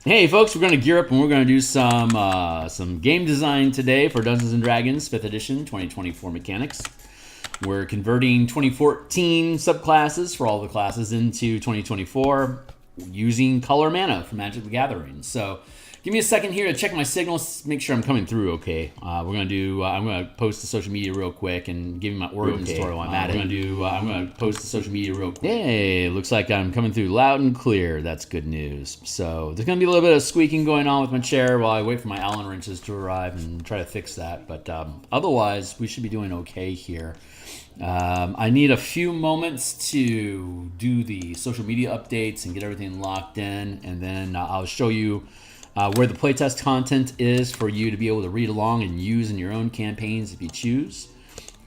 Hey folks, we're going to gear up and we're going to do some game design today for Dungeons & Dragons 5th edition 2024 mechanics. We're converting 2014 subclasses for all the classes into 2024 using color mana from Magic the Gathering. So give me a second here to check my signals, make sure I'm coming through okay. I'm going to post to social media real quick and give you my origin story while I'm at it. I'm going to post to social media real quick. Hey, looks like I'm coming through loud and clear. That's good news. So there's going to be a little bit of squeaking going on with my chair while I wait for my Allen wrenches to arrive and try to fix that. But otherwise, we should be doing okay here. I need a few moments to do the social media updates and get everything locked in, and then I'll show you where the playtest content is for you to be able to read along and use in your own campaigns if you choose.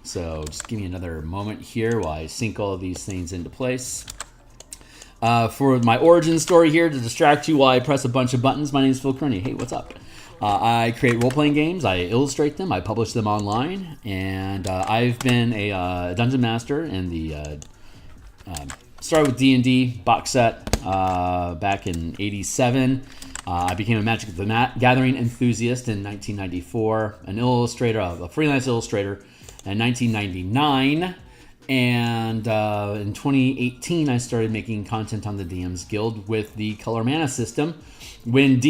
So just give me another moment here while I sync all of these things into place. For my origin story here, to distract you while I press a bunch of buttons, my name is Phil Kearney. Hey, what's up? I create role-playing games, I illustrate them, I publish them online, and I've been a dungeon master in the started with D&D box set back in '87. I became a Magic the Gathering enthusiast in 1994, an illustrator, a freelance illustrator in 1999, and in 2018 I started making content on the DMsGuild with the color mana system. When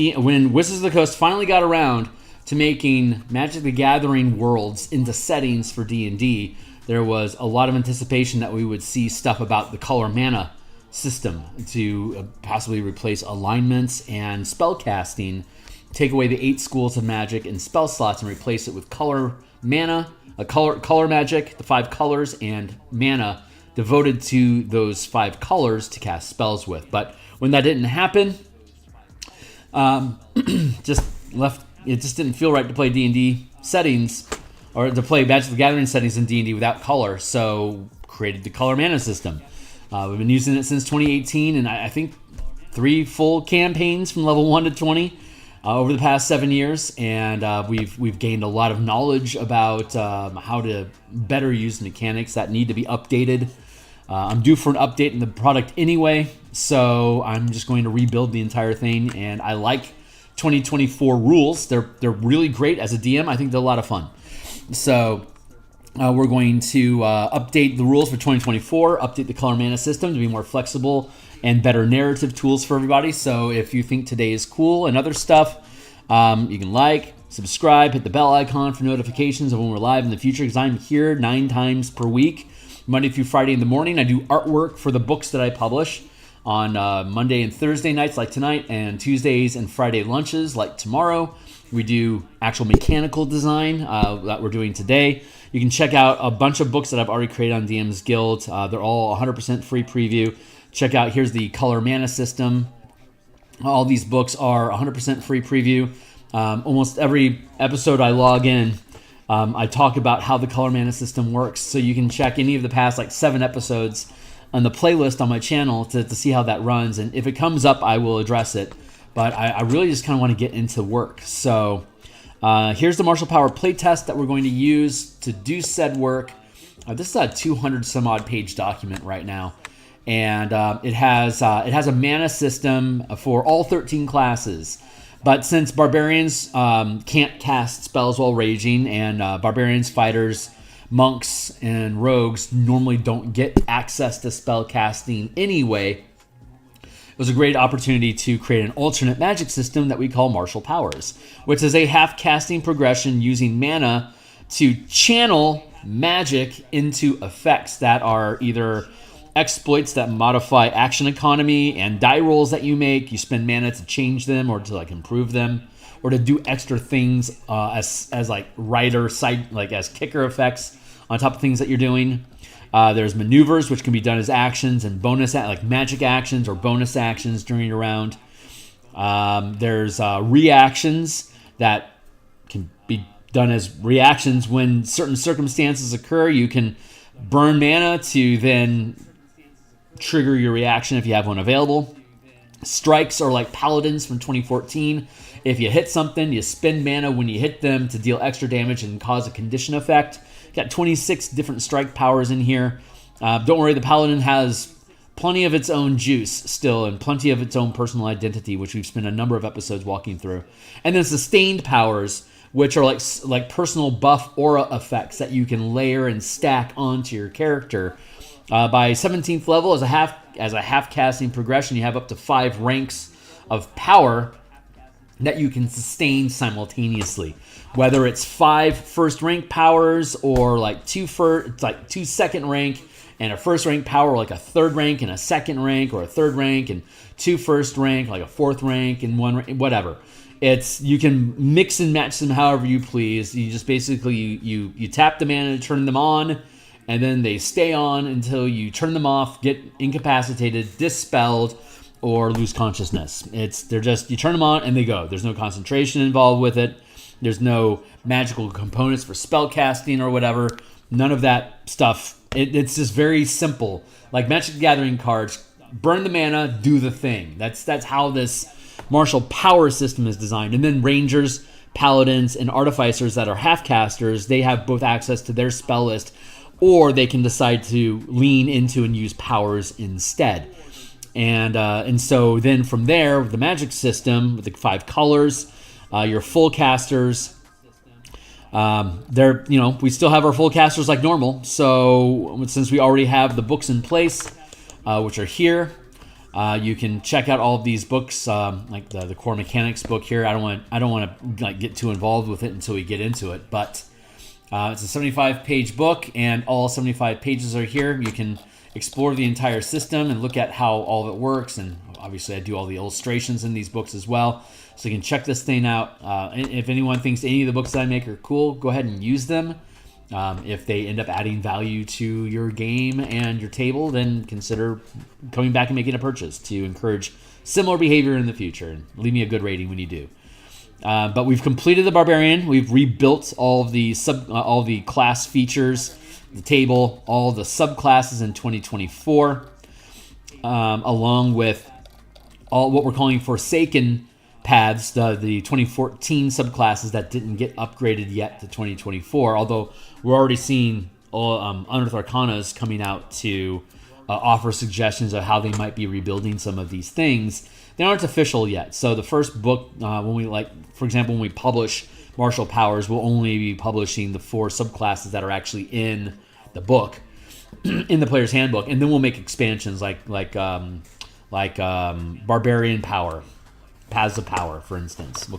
Wizards of the Coast finally got around to making Magic the Gathering worlds into settings for D&D, there was a lot of anticipation that we would see stuff about the color mana system to possibly replace alignments and spell casting, take away the 8 schools of magic and spell slots and replace it with color mana, color magic, the 5 colors, and mana devoted to those 5 colors to cast spells with. But when that didn't happen, it just didn't feel right to play D&D settings or to play Magic the Gathering settings in D&D without color, so created the color mana system. We've been using it since 2018, and I think 3 full campaigns from level 1 to 20 over the past 7 years, and we've gained a lot of knowledge about how to better use mechanics that need to be updated. I'm due for an update in the product anyway, so I'm just going to rebuild the entire thing, and I like 2024 rules. They're really great as a DM. I think they're a lot of fun. So we're going to update the rules for 2024, update the color mana system to be more flexible and better narrative tools for everybody. So if you think today is cool and other stuff, you can like, subscribe, hit the bell icon for notifications of when we're live in the future, because I'm here 9 times per week, Monday through Friday in the morning. I do artwork for the books that I publish on Monday and Thursday nights like tonight, and Tuesdays and Friday lunches like tomorrow. We do actual mechanical design that we're doing today. You can check out a bunch of books that I've already created on DMsGuild. They're all 100% free preview. Check out, here's the color mana system. All these books are 100% free preview. Almost every episode I log in, I talk about how the color mana system works. So you can check any of the past 7 episodes on the playlist on my channel to see how that runs. And if it comes up, I will address it. But I really just kind of want to get into work. So here's the Martial Power playtest that we're going to use to do said work. This is a 200 some odd page document right now. And it has a mana system for all 13 classes. But since barbarians can't cast spells while raging, and barbarians, fighters, monks, and rogues normally don't get access to spell casting anyway, it was a great opportunity to create an alternate magic system that we call Martial Powers, which is a half-casting progression using mana to channel magic into effects that are either exploits that modify action economy and die rolls that you make. You spend mana to change them or to improve them, or to do extra things as rider side, as kicker effects on top of things that you're doing. There's maneuvers, which can be done as actions, and bonus magic actions or bonus actions during your round. There's reactions that can be done as reactions when certain circumstances occur. You can burn mana to then trigger your reaction if you have one available. Strikes are like paladins from 2014. If you hit something, you spend mana when you hit them to deal extra damage and cause a condition effect. Got 26 different strike powers in here. Don't worry, the paladin has plenty of its own juice still, and plenty of its own personal identity, which we've spent a number of episodes walking through. And then sustained powers, which are like personal buff aura effects that you can layer and stack onto your character. By 17th level, as a half casting progression, you have up to 5 ranks of power that you can sustain simultaneously. Whether it's 5 first rank powers or like 2 second rank and a first rank power, like a third rank and a second rank, or a third rank and 2 first rank, like a fourth rank and 1 rank, whatever. You can mix and match them however you please. You just basically you tap the mana to turn them on, and then they stay on until you turn them off, get incapacitated, dispelled, or lose consciousness. You turn them on and they go. There's no concentration involved with it. There's no magical components for spell casting or whatever. None of that stuff. It's just very simple. Like Magic the Gathering cards, burn the mana, do the thing. That's how this martial power system is designed. And then Rangers, Paladins, and Artificers that are half casters, they have both access to their spell list, or they can decide to lean into and use powers instead. And so then from there, with the magic system, with the 5 colors, your full casters, we still have our full casters like normal. So since we already have the books in place, which are here, you can check out all of these books, like the core mechanics book here. I don't want to get too involved with it until we get into it, but it's a 75-page book, and all 75 pages are here. You can explore the entire system and look at how all of it works, and obviously I do all the illustrations in these books as well, so you can check this thing out. If anyone thinks any of the books that I make are cool, go ahead and use them. If they end up adding value to your game and your table, then consider coming back and making a purchase to encourage similar behavior in the future, and leave me a good rating when you do. But we've completed the Barbarian. We've rebuilt all of the class features, the table, all the subclasses in 2024, along with all what we're calling Forsaken paths, the 2014 subclasses that didn't get upgraded yet to 2024. Although we're already seeing Unearthed Arcanas coming out to offer suggestions of how they might be rebuilding some of these things. They aren't official yet. So the first book, for example, when we publish Martial Powers, we'll only be publishing the 4 subclasses that are actually in the book, in the player's handbook, and then we'll make expansions like Barbarian Power, Paths of Power, for instance. We'll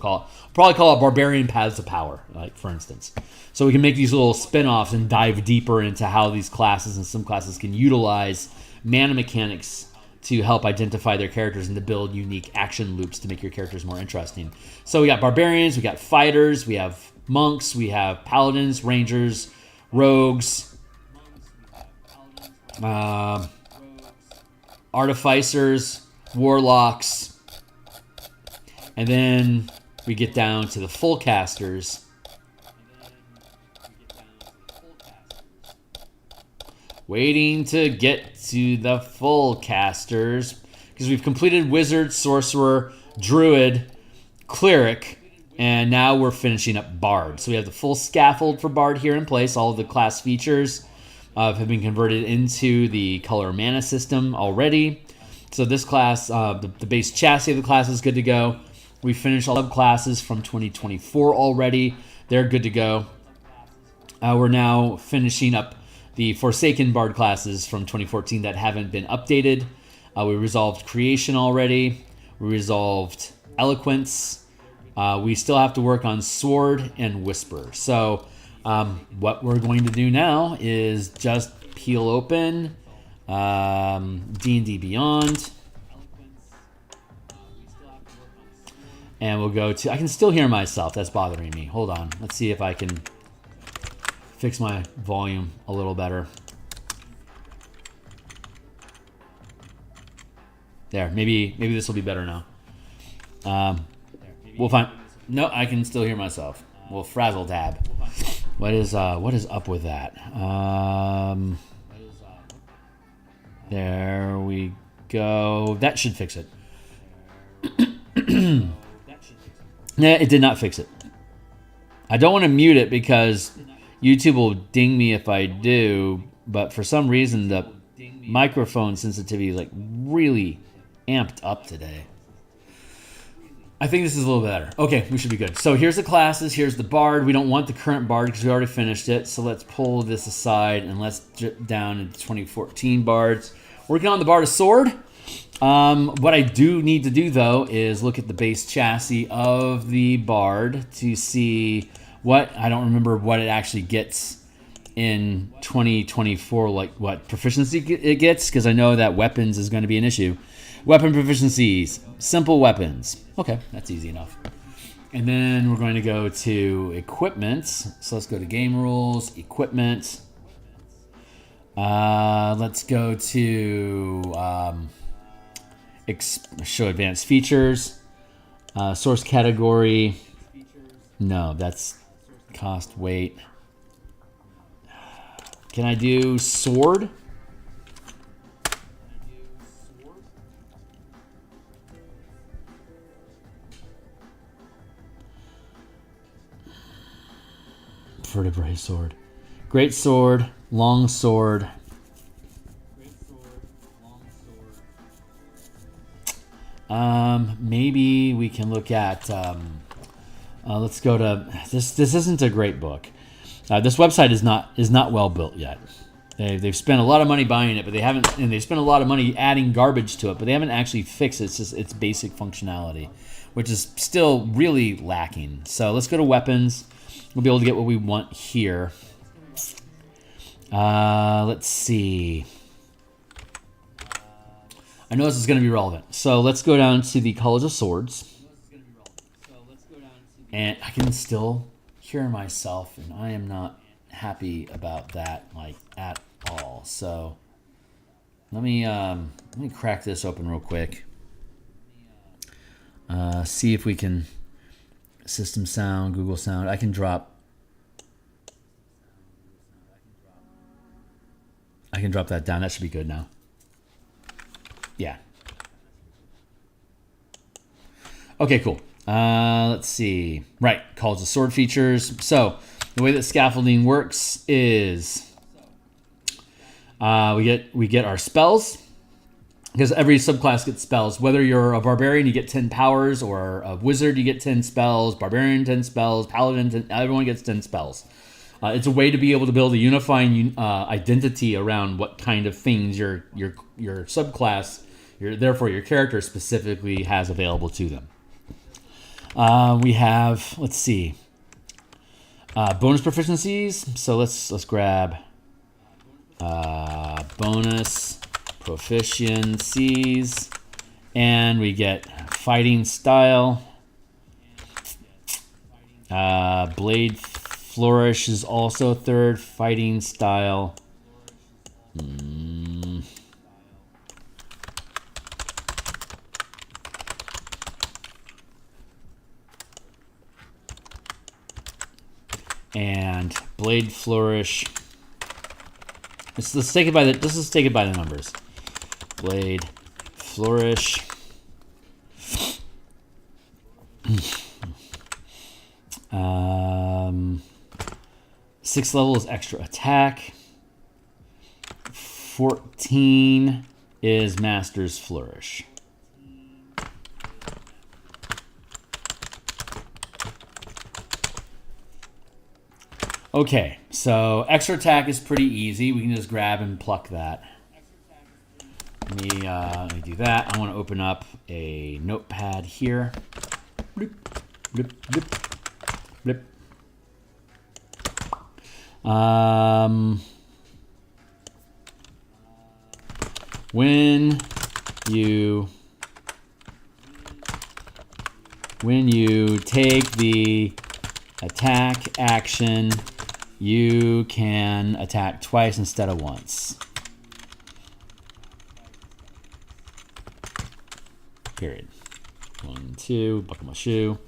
probably call it Barbarian Paths of Power, like for instance. So we can make these little spin-offs and dive deeper into how these classes and subclasses can utilize mana mechanics to help identify their characters and to build unique action loops to make your characters more interesting. So we got Barbarians, we got Fighters, we have Monks, we have Paladins, Rangers, Rogues, Artificers, Warlocks, and then we get down to the full casters. Waiting to get to the full casters, because we've completed Wizard, Sorcerer, Druid, Cleric, and now we're finishing up Bard. So we have the full scaffold for Bard here in place. All of the class features have been converted into the color mana system already. So this class, the base chassis of the class is good to go. We finished all subclasses from 2024 already. They're good to go. We're now finishing up the Forsaken Bard classes from 2014 that haven't been updated. We resolved Creation already. We resolved Eloquence. We still have to work on Sword and Whisper. So what we're going to do now is just peel open D&D Beyond. And we'll go to... I can still hear myself. That's bothering me. Hold on. Let's see if I can fix my volume a little better. There. Maybe this will be better now. We'll find... No, I can still hear myself. We'll frazzle dab. What is up with that? There we go. That should fix it. Nah, it did not fix it. I don't want to mute it because YouTube will ding me if I do, but for some reason microphone sensitivity is like really amped up today. I think this is a little better. Okay, we should be good. So here's the classes. Here's the bard. We don't want the current bard because we already finished it. So let's pull this aside and let's dip down into 2014 bards. Working on the Bard of Sword. What I do need to do, though, is look at the base chassis of the bard to see what, I don't remember what it actually gets in 2024, like what proficiency it gets, because I know that weapons is going to be an issue. Weapon proficiencies, simple weapons. Okay, that's easy enough. And then we're going to go to equipment. So let's go to game rules, equipment. Let's go to show advanced features. Source category. No, that's cost, weight. Can I do sword? Vertebrae sword. Great sword. Long sword. Maybe we can look at. Let's go to this. This isn't a great book. This website is not well built yet. They've spent a lot of money buying it, but they haven't, and they've spent a lot of money adding garbage to it, but they haven't actually fixed its basic functionality, which is still really lacking. So let's go to weapons. We'll be able to get what we want here. Let's see. I know this is going to be relevant. So let's go down to the College of Swords. And I can still hear myself, and I am not happy about that, like, at all. So let me crack this open real quick. See if we can system sound, Google sound. I can drop that down. That should be good now. Yeah. Okay, cool. Let's see. Right, College of Sword features. So the way that scaffolding works is we get our spells, because every subclass gets spells. Whether you're a barbarian, you get 10 powers, or a wizard, you get 10 spells. Barbarian, 10 spells. Paladin, 10, everyone gets 10 spells. It's a way to be able to build a unifying identity around what kind of things your subclass, therefore your character specifically has available to them. We have, let's see, bonus proficiencies. So let's grab bonus proficiencies, and we get fighting style. Blade flourish is also third. Fighting style. And blade flourish. Let's take it by the numbers. Blade flourish. Sixth level is extra attack. 14 is master's flourish. Okay, so extra attack is pretty easy. We can just grab and pluck that. Let me do that. I want to open up a notepad here. Bloop, bloop, bloop, bloop. When you take the attack action, you can attack twice instead of once. Period. 1, 2, buckle my shoe.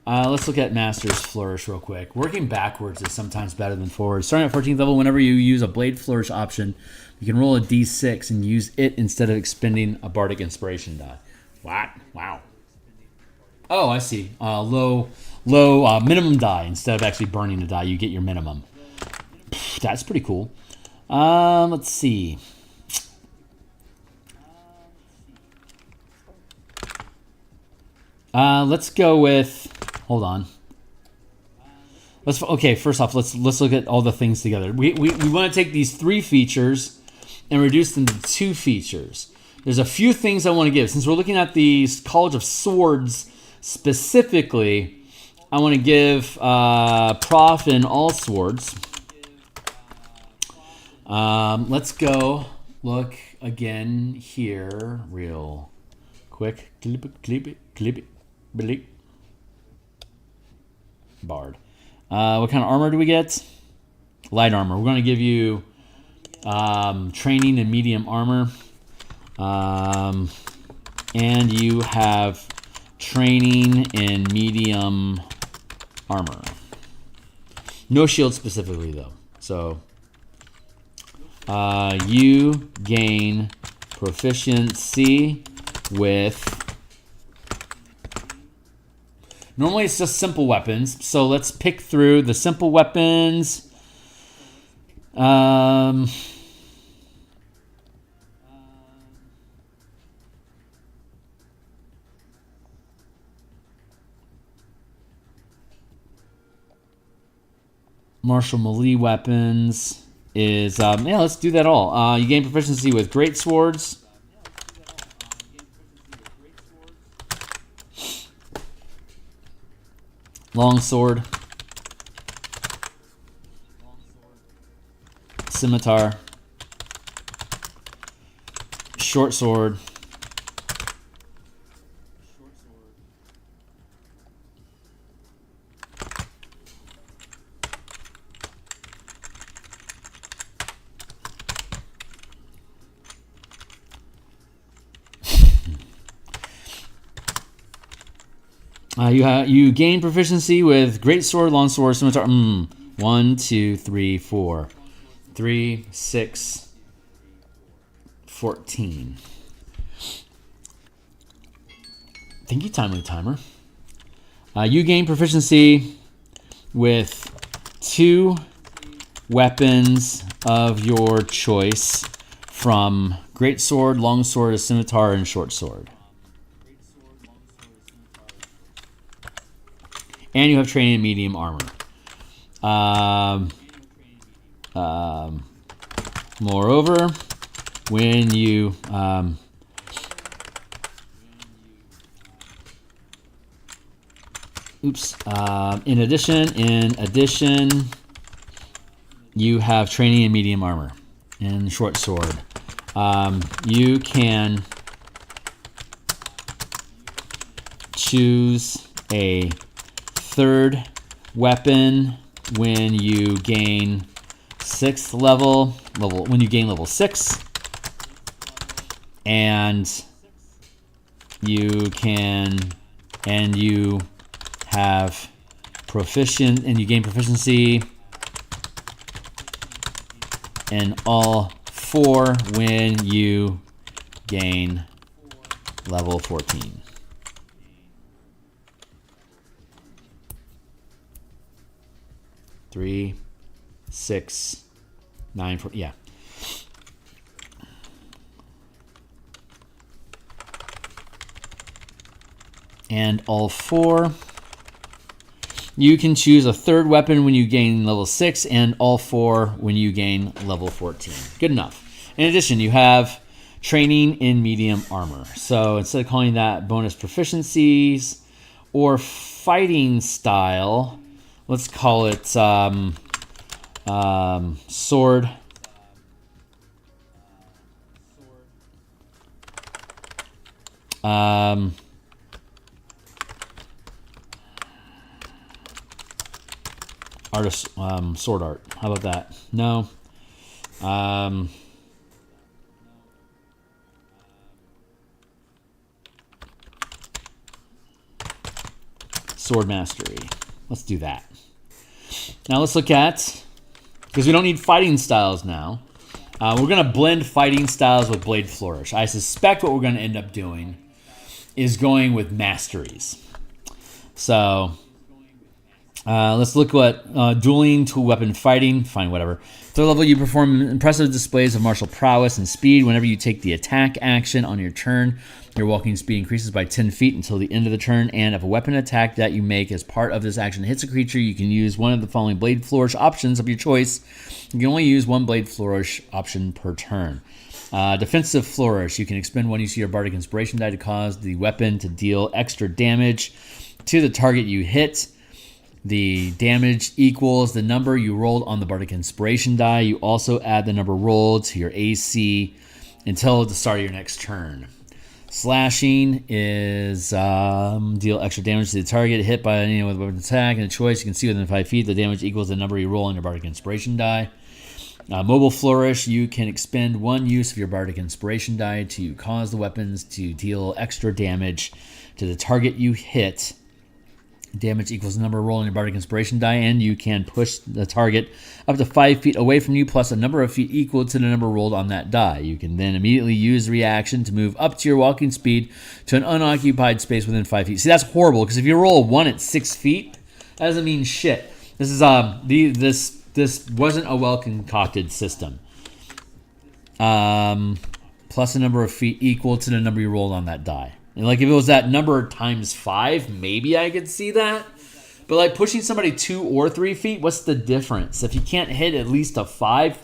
Let's look at Master's Flourish real quick. Working backwards is sometimes better than forwards. Starting at 14th level, whenever you use a Blade Flourish option, you can roll a d6 and use it instead of expending a Bardic Inspiration die. What? Wow. Oh, I see. Low minimum die. Instead of actually burning a die, you get your minimum. That's pretty cool. Let's see. Let's go with. Hold on. Okay. First off, let's look at all the things together. We want to take these 3 features and reduce them to 2 features. There's a few things I want to give. Since we're looking at the College of Swords specifically, I want to give Prof in all swords. Let's go look again here real quick. Clip it. Bard. What kind of armor do we get? Light armor. We're going to give you training in medium armor. And you have training in medium armor. No shield specifically, though. So you gain proficiency with... Normally it's just simple weapons. So let's pick through the simple weapons. Martial melee weapons is... yeah, let's do that all. You gain proficiency with great swords. Longsword. Scimitar. Short sword. You gain proficiency with great sword, long sword, scimitar. 1, 2, 3, 4. 3, 6, 14. Thank you, Timely Timer. You gain proficiency with 2 weapons of your choice from great sword, long sword, scimitar, and short sword. And you have training in medium armor. Moreover, when you in addition, you have training in medium armor and short sword. You can choose a 3rd weapon when you gain 6th level when you gain level 6, and you have proficient, and you gain proficiency in all 4 when you gain level 14. 3, 6, 9, 4. Yeah. And all 4. You can choose a 3rd weapon when you gain level 6, and all 4 when you gain level 14. Good enough. In addition, you have training in medium armor. So instead of calling that bonus proficiencies or fighting style, let's call it sword. Artist, sword art. How about that? No. Sword mastery. Let's do that. Now let's look at, because we don't need fighting styles now, we're going to blend fighting styles with Blade Flourish. I suspect what we're going to end up doing is going with masteries. So Let's look what dueling, tool weapon fighting. Fine, whatever. Third level, you perform impressive displays of martial prowess and speed. Whenever you take the attack action on your turn, your walking speed increases by 10 feet until the end of the turn. And if a weapon attack that you make as part of this action hits a creature, you can use one of the following blade flourish options of your choice. You can only use one blade flourish option per turn. Defensive flourish. You can expend one use of your bardic inspiration die to cause the weapon to deal extra damage to the target you hit. The damage equals the number you rolled on the bardic inspiration die. You also add the number rolled to your AC until the start of your next turn. Slashing is deal extra damage to the target hit by anyone with a weapon attack and a choice. You can see within 5 feet. The damage equals the number you roll on your bardic inspiration die. Mobile flourish. You can expend one use of your bardic inspiration die to cause the weapons to deal extra damage to the target you hit. Damage equals the number rolled on your bardic inspiration die, and you can push the target up to 5 feet away from you, plus a number of feet equal to the number rolled on that die. You can then immediately use the reaction to move up to your walking speed to an unoccupied space within 5 feet. See, that's horrible, because if you roll a 1 at 6 feet, that doesn't mean shit. This is this wasn't a well concocted system. Plus a number of feet equal to the number you rolled on that die. And like if it was that number times 5, maybe I could see that. But like pushing somebody 2 or 3 feet, what's the difference? If you can't hit at least a 5,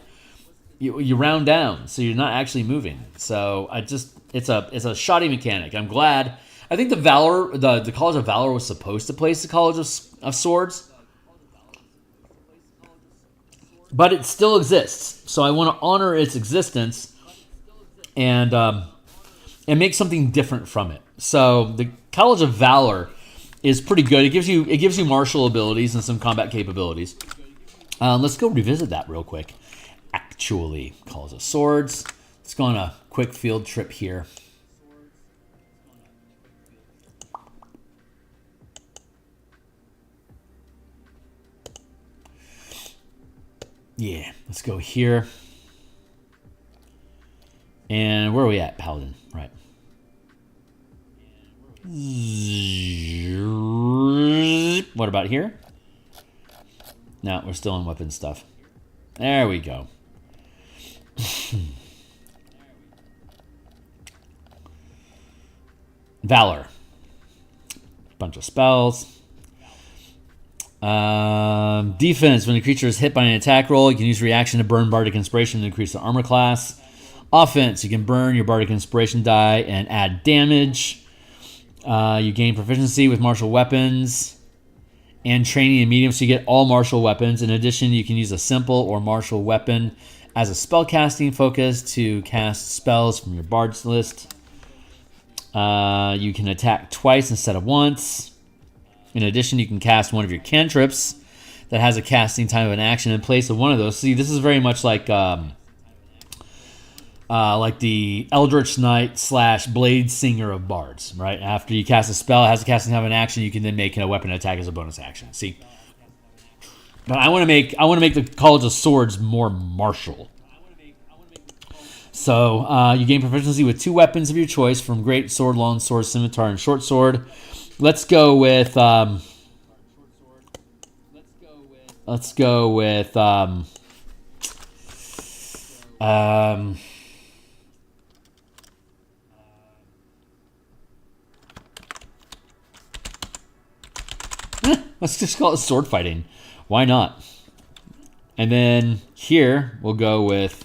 you round down, so you're not actually moving. So it's a shoddy mechanic. I'm glad. I think the College of Valor was supposed to place the College of Swords, but it still exists. So I want to honor its existence and make something different from it. So the College of Valor is pretty good. It gives you martial abilities and some combat capabilities. Let's go revisit that real quick. Actually, College of Swords. Let's go on a quick field trip here. Yeah, let's go here. And where are we at? Paladin, right. What about here? No, we're still in weapon stuff. There we go. Valor. Bunch of spells. Defense. When a creature is hit by an attack roll, you can use reaction to burn Bardic Inspiration to increase the armor class. Offense. You can burn your Bardic Inspiration die and add damage. You gain proficiency with martial weapons and training in medium, so you get all martial weapons. In addition, you can use a simple or martial weapon as a spellcasting focus to cast spells from your Bard's list. You can attack twice instead of once. In addition, you can cast one of your cantrips that has a casting time of an action in place of one of those. See, this is very much like the Eldritch Knight / Blade Singer of Bards, right? After you cast a spell, it has a casting time of an action. You can then make a weapon attack as a bonus action. See, but I want to make the College of Swords more martial. So you gain proficiency with 2 weapons of your choice from Great Sword, Long Sword, Scimitar, and Short Sword. Let's go with let's just call it sword fighting. Why not? And then here we'll go with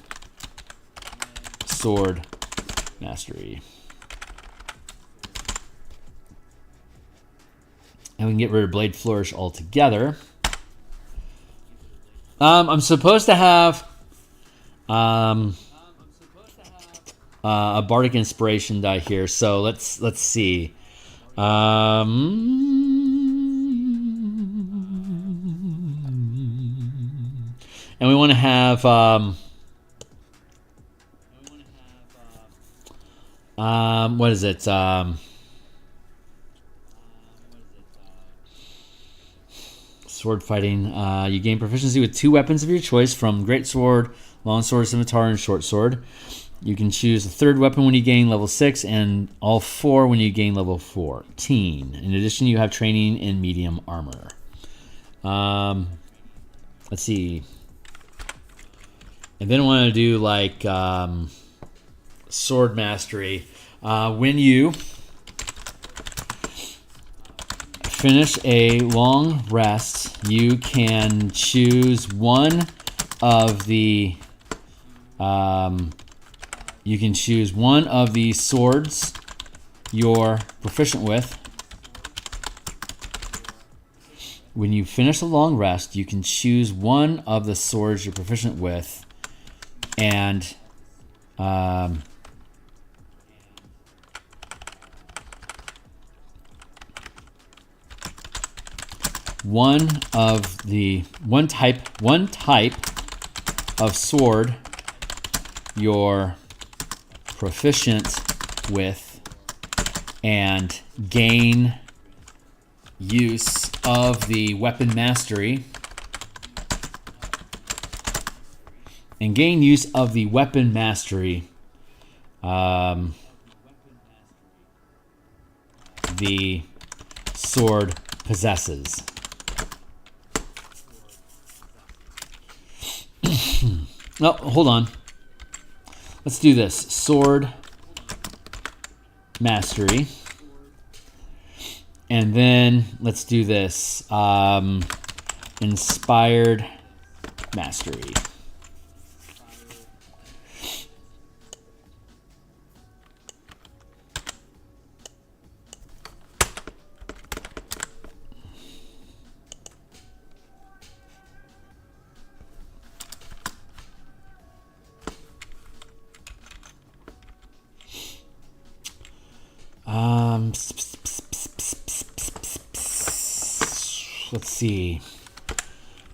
sword mastery. And we can get rid of Blade Flourish altogether. I'm supposed to have a Bardic Inspiration die here. So let's see. And we want to have what is it? Sword fighting. You gain proficiency with 2 weapons of your choice from Great Sword, Long Sword, Scimitar, and Short Sword. You can choose a 3rd weapon when you gain level 6 and all 4 when you gain level 14. In addition, you have training in medium armor. Let's see. And then I want to do like sword mastery. When you finish a long rest, you can choose one of the swords you're proficient with. When you finish a long rest, you can choose one of the swords you're proficient with, and one type of sword you're proficient with, and gain use of the weapon mastery. The sword possesses. Oh, hold on. Let's do this. Sword mastery. And then let's do this. Inspired mastery. Let's see.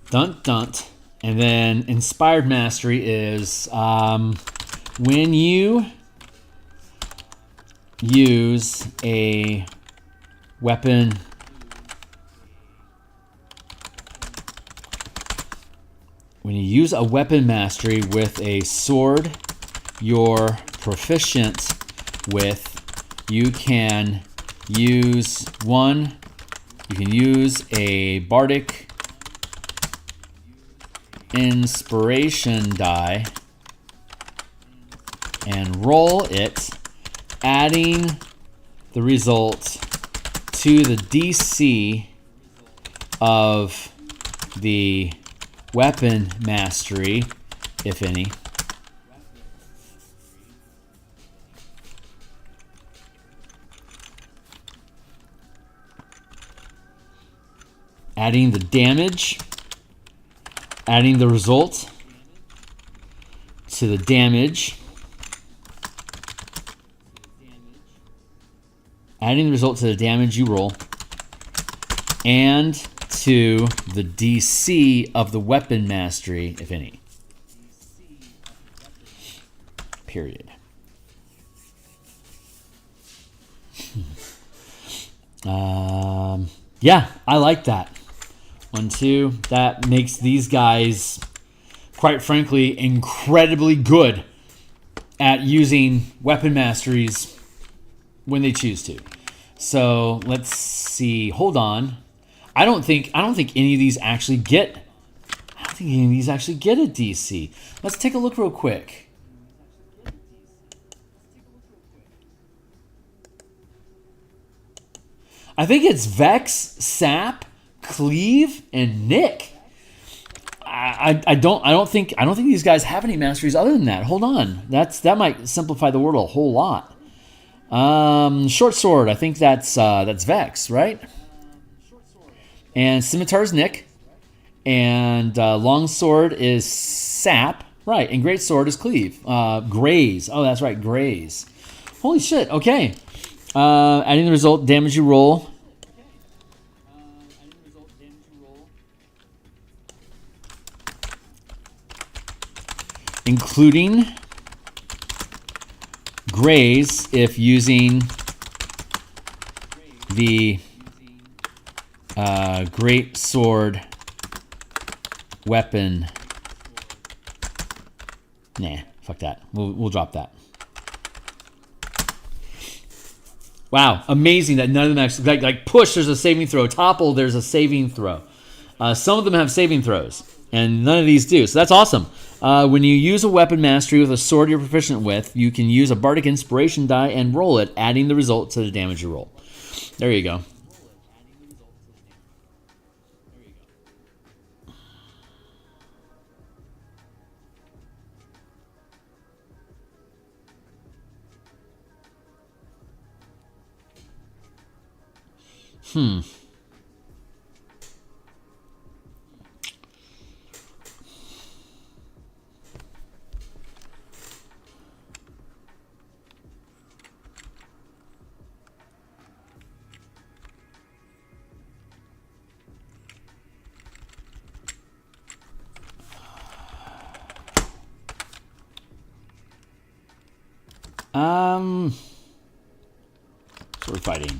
Dunt. And then inspired mastery is when you use a weapon mastery with a sword you're proficient with, you can use a bardic inspiration die and roll it, adding the result to the DC of the weapon mastery, if any. Adding the damage, adding the result to the damage, you roll, and to the DC of the weapon mastery, if any. Period. Yeah, I like that. 1, 2. That makes these guys, quite frankly, incredibly good at using weapon masteries when they choose to. So let's see. Hold on. I don't think any of these actually get. a DC. Let's take a look real quick. I think it's Vex, Sap, Cleave, and Nick. I don't think these guys have any masteries other than that. Hold on. That might simplify the world a whole lot. Short sword, I think that's Vex, right? And scimitar is Nick. And long sword is Sap, right? And great sword is Cleave. Graze. Oh, that's right, Graze. Holy shit. Okay. Adding the result, damage you roll. Including Graze if using the great sword weapon. Nah, fuck that. We'll drop that. Wow, amazing that none of them actually like push. There's a saving throw. Topple. There's a saving throw. Some of them have saving throws, and none of these do. So that's awesome. When you use a weapon mastery with a sword you're proficient with, you can use a bardic inspiration die and roll it, adding the result to the damage you roll. There you go. Sword fighting.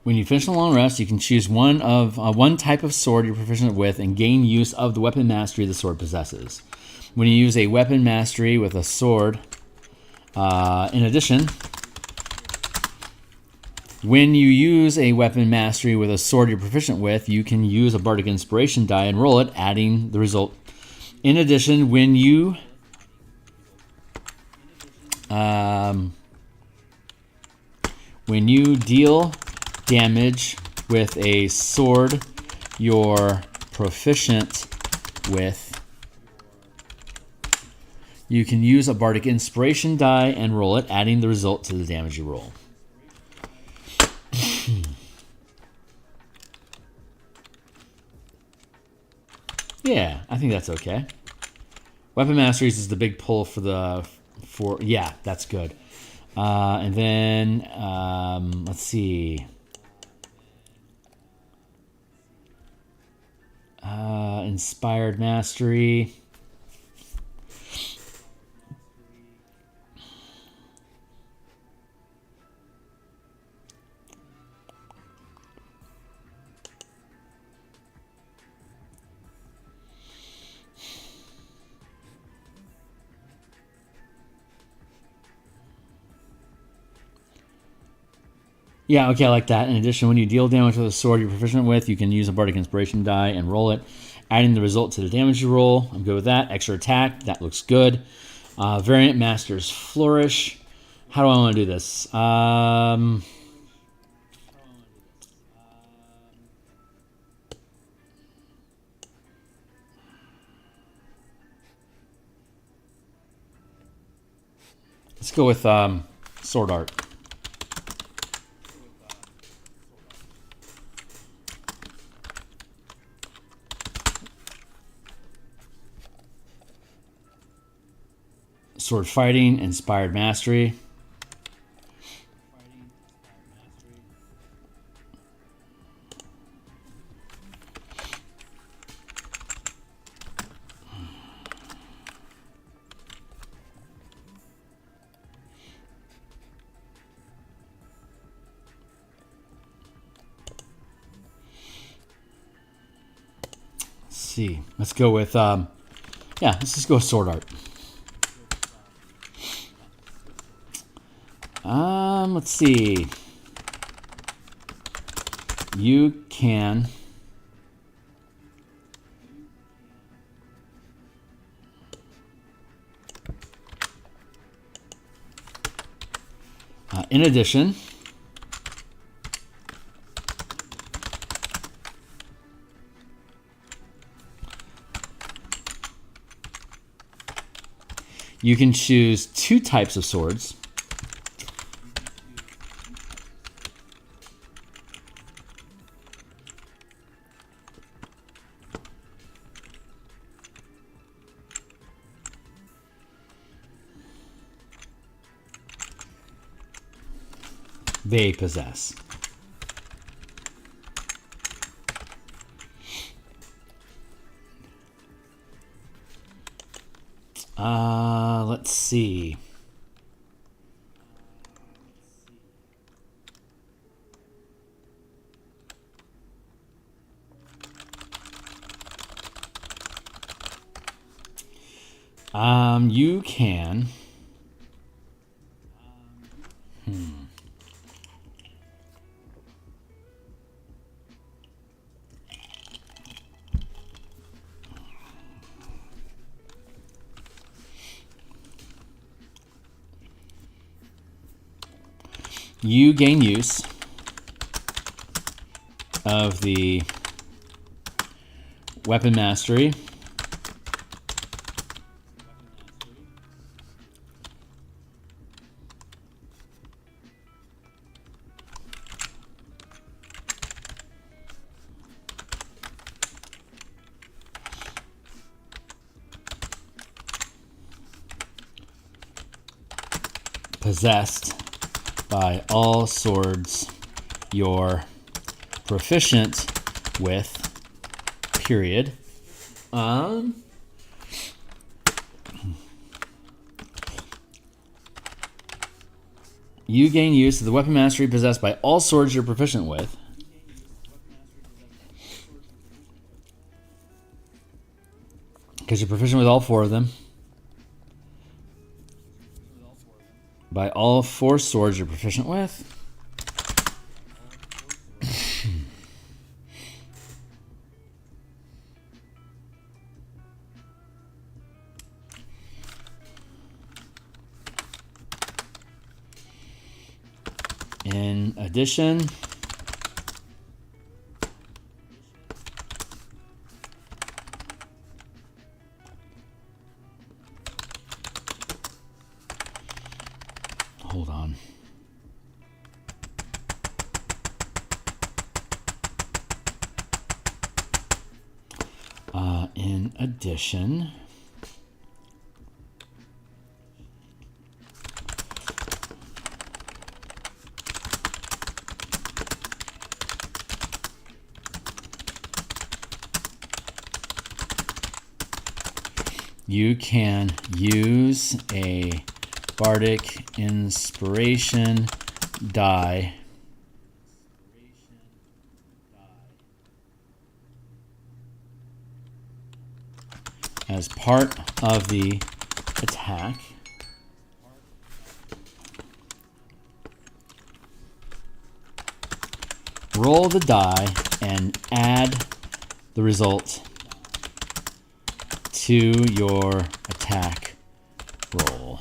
When you finish a long rest, you can choose one type of sword you're proficient with and gain use of the weapon mastery the sword possesses. When you use a weapon mastery with a sword, in addition, when you use a weapon mastery with a sword you're proficient with, you can use a bardic inspiration die and roll it, adding the result. In addition, when you deal damage with a sword you're proficient with, you can use a bardic inspiration die and roll it, adding the result to the damage you roll. Yeah, I think that's okay. Weapon masteries is the big pull for yeah, that's good. And then let's see. Inspired mastery. Yeah, okay, I like that. In addition, when you deal damage with a sword you're proficient with, you can use a bardic inspiration die and roll it, adding the result to the damage you roll. I'm good with that. Extra attack, that looks good. Variant Master's Flourish. How do I want to do this? Let's go with Sword Art. Sword Fighting, Inspired Mastery. Let's see. Let's go with, let's just go with Sword Art. Let's see. You can in addition, you can choose 2 types of swords. They possess. Let's see. You can. You gain use of the weapon mastery possessed by all swords you're proficient with, period. You gain use of the weapon mastery possessed by all swords you're proficient with. Because you're proficient with all 4 of them. By all 4 swords you're proficient with. In addition, hold on. In addition, you can use a Bardic Inspiration die as part of the attack. Roll the die and add the result to your attack roll.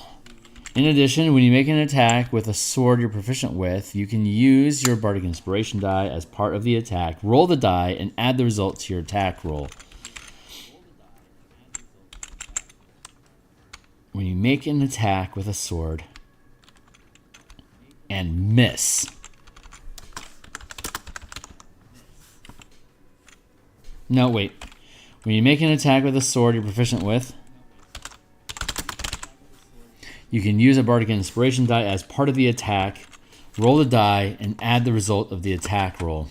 In addition, when you make an attack with a sword you're proficient with, you can use your Bardic Inspiration die as part of the attack. Roll the die and add the result to your attack roll. When you make an attack with a sword and miss, no, wait. When you make an attack with a sword you're proficient with, you can use a Bardic Inspiration die as part of the attack. Roll the die and add the result of the attack roll.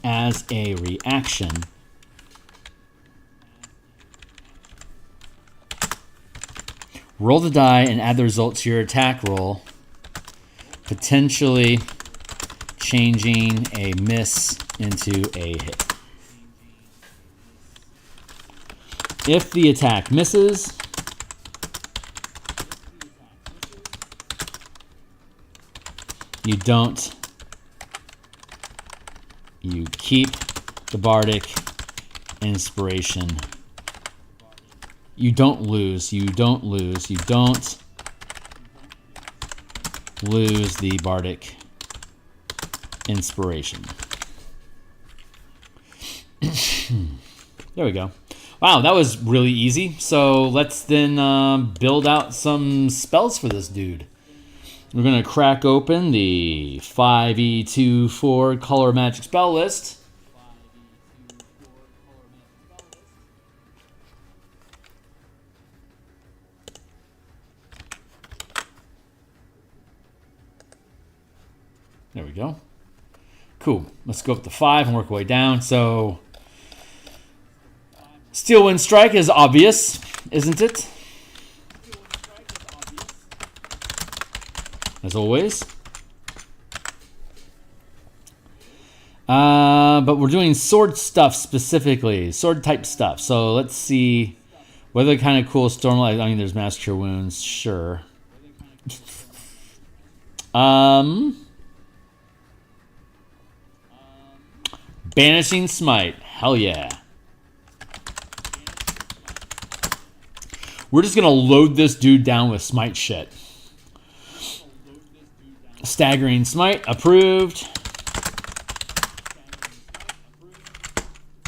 As a reaction, roll the die and add the result to your attack roll, potentially changing a miss into a hit. If the attack misses, you don't. You keep the Bardic Inspiration. You don't lose. You don't lose. You don't lose the Bardic Inspiration. There we go. Wow, that was really easy. So let's then build out some spells for this dude. We're going to crack open the 5e24 color magic spell list. There we go. Cool. Let's go up to 5 and work our way down. So Steel Wind Strike is obvious, isn't it? As always. But we're doing sword stuff specifically. Sword type stuff. So let's see what are the kind of cool Stormlight. I mean, there's Mass Cure Wounds, sure. Banishing Smite. Hell yeah. We're just going to load this dude down with Smite shit. Staggering Smite. Approved.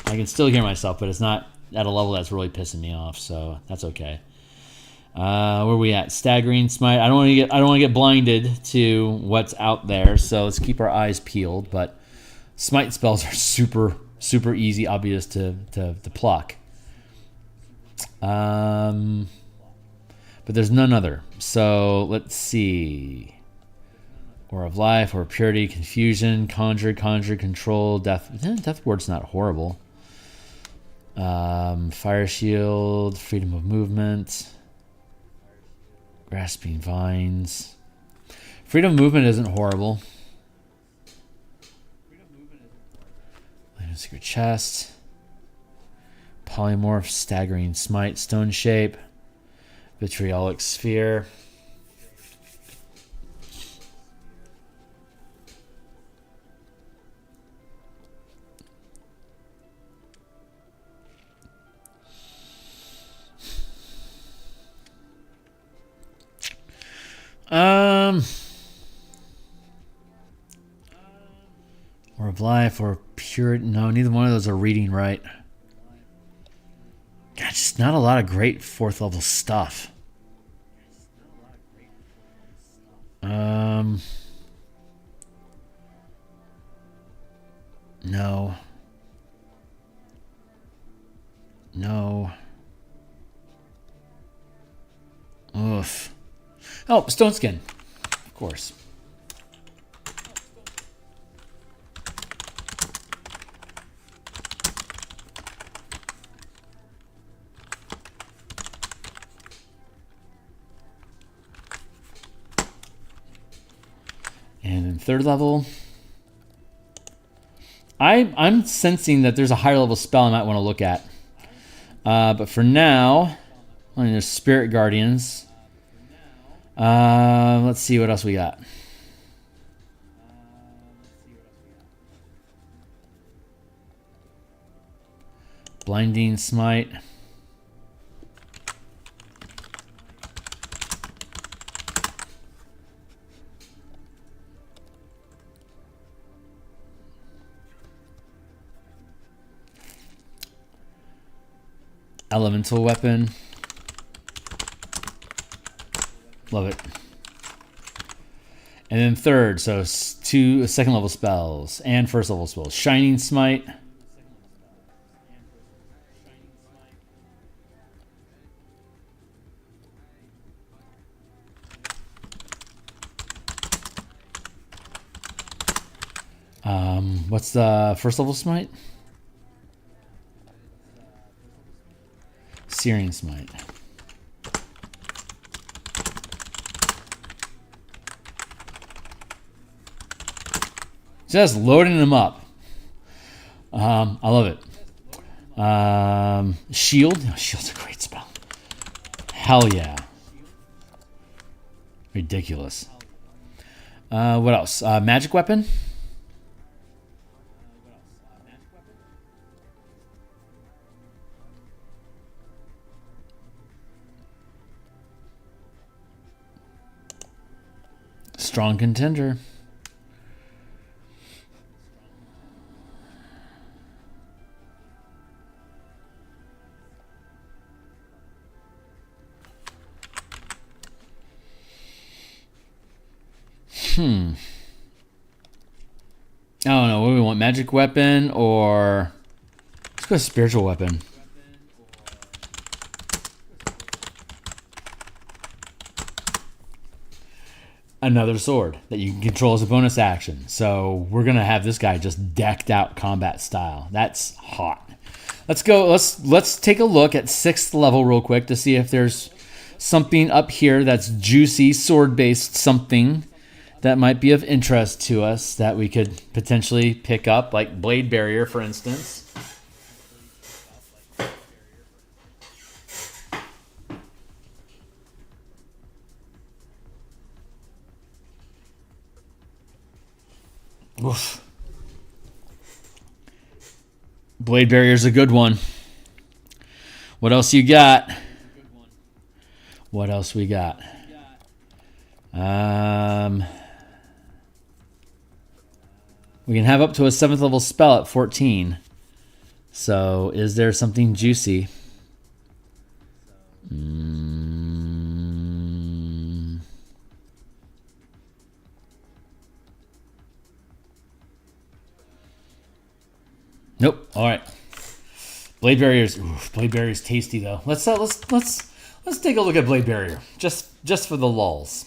I can still hear myself, but it's not at a level that's really pissing me off, so that's okay. Where are we at? Staggering Smite. I don't want to get blinded to what's out there, so let's keep our eyes peeled. But Smite spells are super easy, obvious to pluck. But there's none other. So let's see. Aura of Life, or Purity, Confusion, Conjure, Control, Death. Death Ward's not horrible. Fire Shield, Freedom of Movement, Grasping Vines. Freedom of Movement isn't horrible. Secret Chest, Polymorph, Staggering Smite, Stone Shape, Vitriolic Sphere. Or of Life, or Pure. No, neither one of those are reading right. God, just not a lot of great 4th level stuff. No. Oof. Oh, Stone Skin. Of course. And in 3rd level, I'm sensing that there's a higher level spell I might want to look at. But for now, there's Spirit Guardians. Let's see what else we got. Blinding Smite. Elemental Weapon. Love it. And then 3rd, so 2 2nd level spells and 1st level spells. Shining Smite. What's the 1st level smite? Searing Smite. Just loading them up. I love it. Shield. Oh, Shield's a great spell. Hell yeah. Ridiculous. What else? Magic Weapon. Strong contender. I don't know. What do we want? Magic Weapon or... Let's go Spiritual Weapon. Another sword that you can control as a bonus action. So we're going to have this guy just decked out combat style. That's hot. Let's go. Let's take a look at 6th level real quick to see if there's something up here that's juicy, sword-based something that might be of interest to us that we could potentially pick up, like Blade Barrier, for instance. Oof. Blade Barrier's a good one. What else you got? What else we got? We can have up to a 7th level spell at 14. So, is there something juicy? Nope. All right. Blade Barrier's. Blade Barrier's tasty though. Let's take a look at Blade Barrier just for the lulz.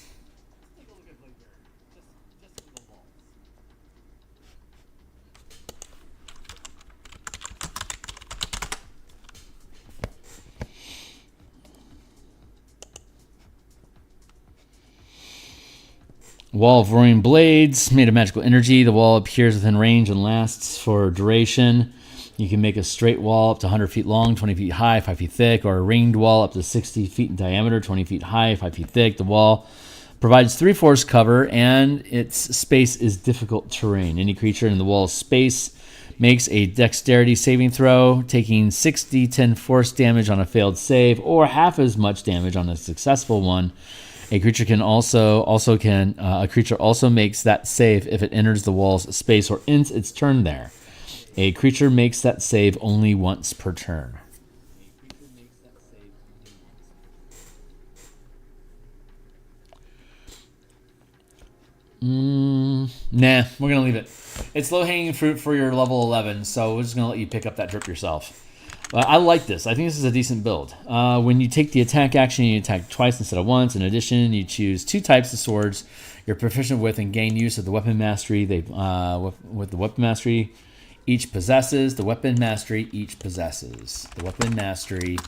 Wall of Roaring Blades, made of magical energy. The wall appears within range and lasts for duration. You can make a straight wall up to 100 feet long, 20 feet high, 5 feet thick, or a ringed wall up to 60 feet in diameter, 20 feet high, 5 feet thick. The wall provides 3 force cover, and its space is difficult terrain. Any creature in the wall's space makes a dexterity saving throw, taking 6d10 force damage on a failed save, or half as much damage on a successful one. A creature also makes that save if it enters the wall's space or ends its turn there. A creature makes that save only once per turn. Nah, we're gonna leave it. It's low-hanging fruit for your level 11, so we're just gonna let you pick up that drip yourself. I like this. I think this is a decent build. When you take the attack action, you attack twice instead of once. In addition, you choose 2 types of swords you're proficient with and gain use of the weapon mastery with the weapon mastery each possesses. The weapon mastery each possesses. The weapon mastery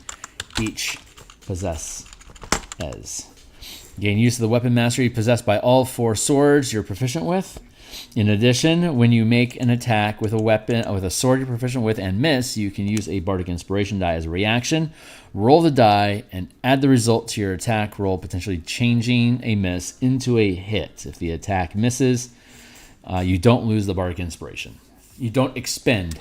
each possesses. Gain use of the weapon mastery possessed by all 4 swords you're proficient with. In addition, when you make an attack with a sword you're proficient with and miss, you can use a Bardic Inspiration die as a reaction. Roll the die and add the result to your attack roll, potentially changing a miss into a hit. If the attack misses, you don't lose the Bardic Inspiration. You don't expend.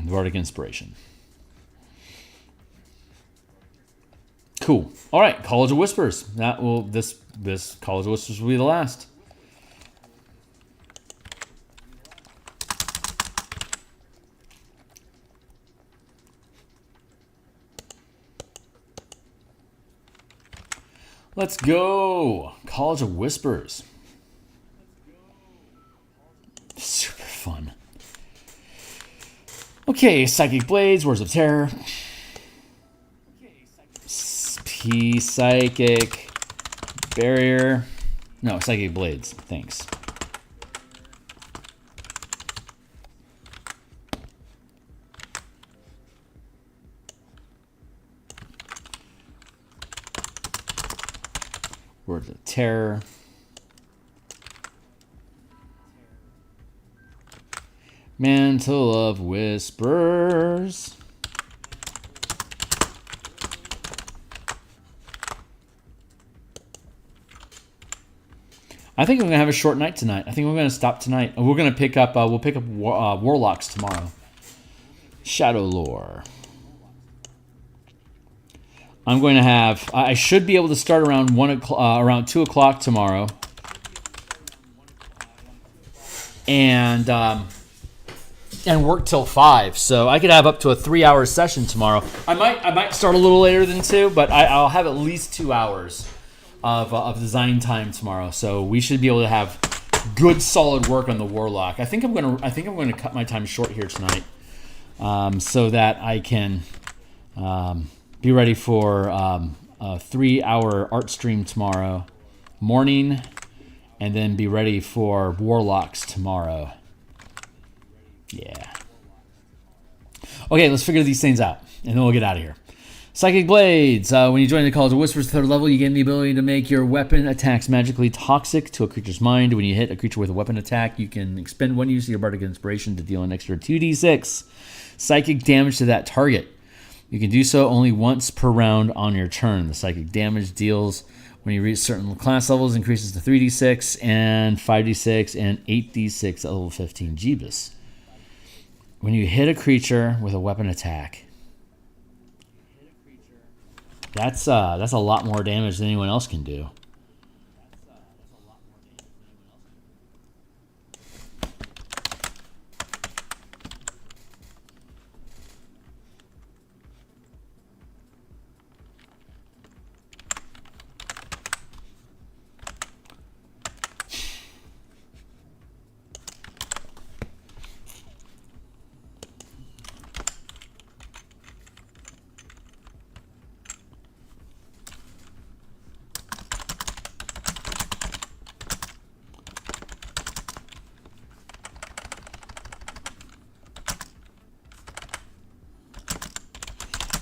Bardic Inspiration. Cool. All right, College of Whispers. This College of Whispers will be the last. Let's go. College of Whispers. Super fun. Okay, Psychic Blades, Words of Terror. Psychic Barrier. No, Psychic Blades. Thanks. Words of Terror. Mantle of Whispers. I think we're gonna have a short night tonight. I think we're gonna stop tonight. We're gonna pick up. We'll pick up Warlocks tomorrow. Shadow Lore. I'm going to have. I should be able to start around around 2 o'clock tomorrow, and work till 5. So I could have up to a 3-hour session tomorrow. I might start a little later than 2, but I'll have at least 2 hours of design time tomorrow. So we should be able to have good solid work on the Warlock. I think I'm gonna cut my time short here tonight, so that I can be ready for a 3-hour art stream tomorrow morning, and then be ready for Warlocks tomorrow. Yeah. Okay, let's figure these things out, and then we'll get out of here. Psychic Blades. When you join the Calls of Whispers 3rd level, you gain the ability to make your weapon attacks magically toxic to a creature's mind. When you hit a creature with a weapon attack, you can expend 1 use of your Bardic Inspiration to deal an extra 2d6 psychic damage to that target. You can do so only once per round on your turn. The psychic damage deals when you reach certain class levels increases to 3d6 and 5d6 and 8d6 at level 15. Jeebus. When you hit a creature with a weapon attack, that's a lot more damage than anyone else can do.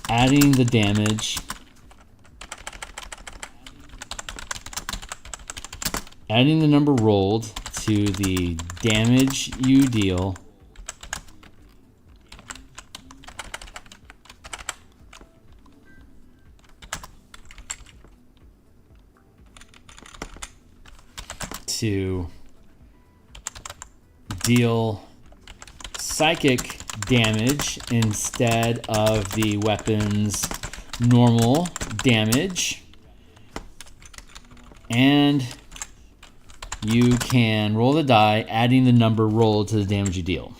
Adding the damage, adding the number rolled to the damage you deal to deal psychic damage instead of the weapon's normal damage, and you can roll the die, adding the number rolled to the damage you deal.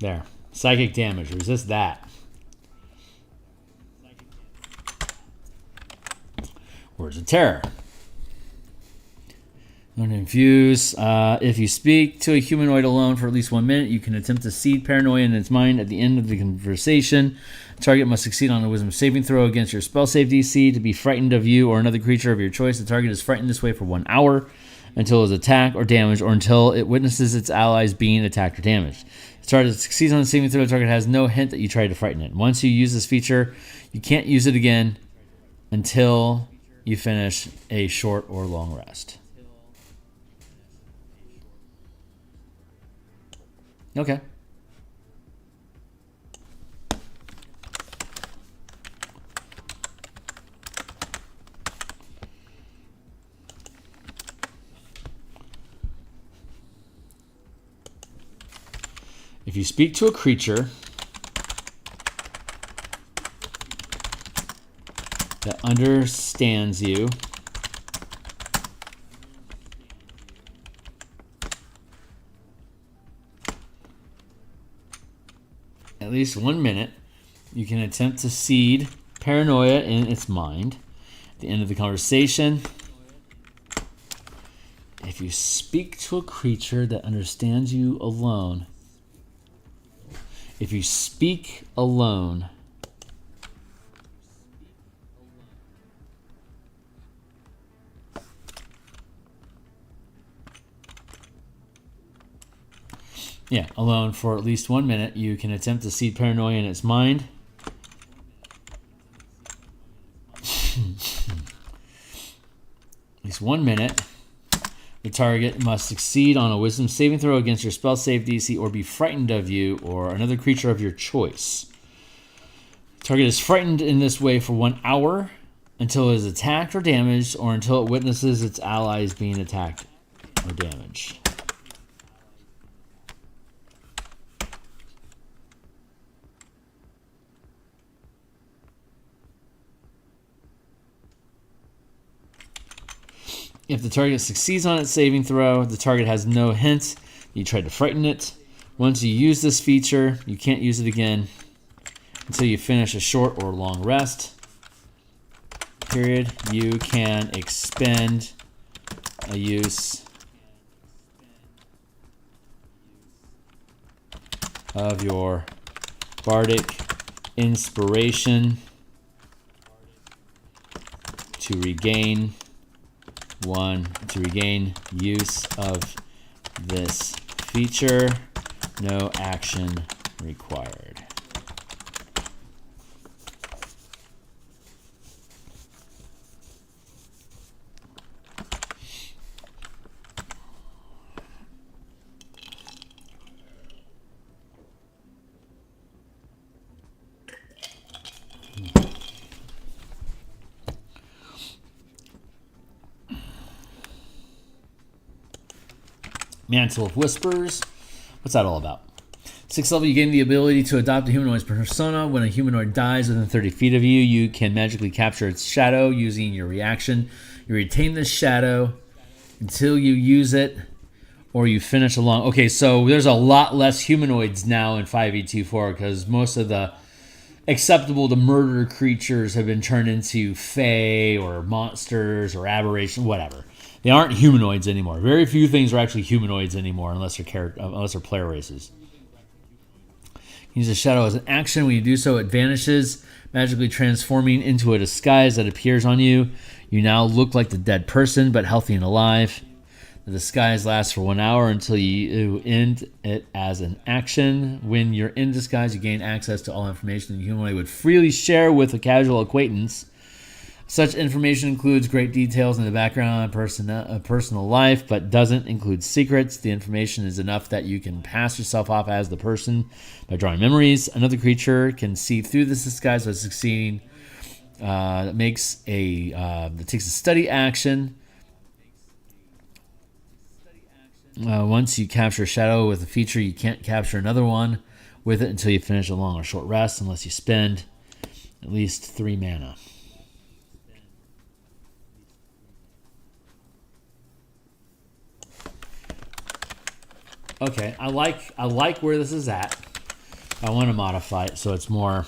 There. Psychic damage. Resist that. Words of Terror. Learn to infuse. If you speak to a humanoid alone for at least 1 minute, you can attempt to seed paranoia in its mind at the end of the conversation. The target must succeed on a wisdom saving throw against your spell save DC to be frightened of you or another creature of your choice. The target is frightened this way for 1 hour until it is attacked or damaged, or until it witnesses its allies being attacked or damaged. The target succeeds on the saving throw. The target has no hint that you tried to frighten it. Once you use this feature, you can't use it again until you finish a short or long rest. Okay. If you speak to a creature that understands you, at least 1 minute, you can attempt to seed paranoia in its mind. At the end of the conversation, if you speak to a creature that understands you alone, if you speak alone, alone for at least 1 minute, you can attempt to seed paranoia in its mind. At least 1 minute. The target must succeed on a wisdom saving throw against your spell save DC or be frightened of you or another creature of your choice. The target is frightened in this way for 1 hour until it is attacked or damaged, or until it witnesses its allies being attacked or damaged. If the target succeeds on its saving throw, the target has no hint you tried to frighten it. Once you use this feature, you can't use it again until you finish a short or long rest. period, you can expend a use of your bardic inspiration to regain use of this feature. No action required. Mantle of Whispers. What's that all about? 6th level, you gain the ability to adopt a humanoid's persona. When a humanoid dies within 30 feet of you, you can magically capture its shadow using your reaction. You retain this shadow until you use it or you finish along. Okay, so there's a lot less humanoids now in 5e24 because most of the acceptable to murder creatures have been turned into fae or monsters or aberration, whatever. They aren't humanoids anymore. Very few things are actually humanoids anymore unless they're player races. Use the shadow as an action. When you do so, it vanishes, magically transforming into a disguise that appears on you. You now look like the dead person, but healthy and alive. The disguise lasts for 1 hour until you end it as an action. When you're in disguise, you gain access to all information the humanoid would freely share with a casual acquaintance. Such information includes great details in the background of personal life, but doesn't include secrets. The information is enough that you can pass yourself off as the person by drawing memories. Another creature can see through this disguise by succeeding. That takes a study action. Once you capture a shadow with a feature, you can't capture another one with it until you finish a long or short rest, unless you spend at least 3 mana. Okay, I like where this is at. I want to modify it so it's more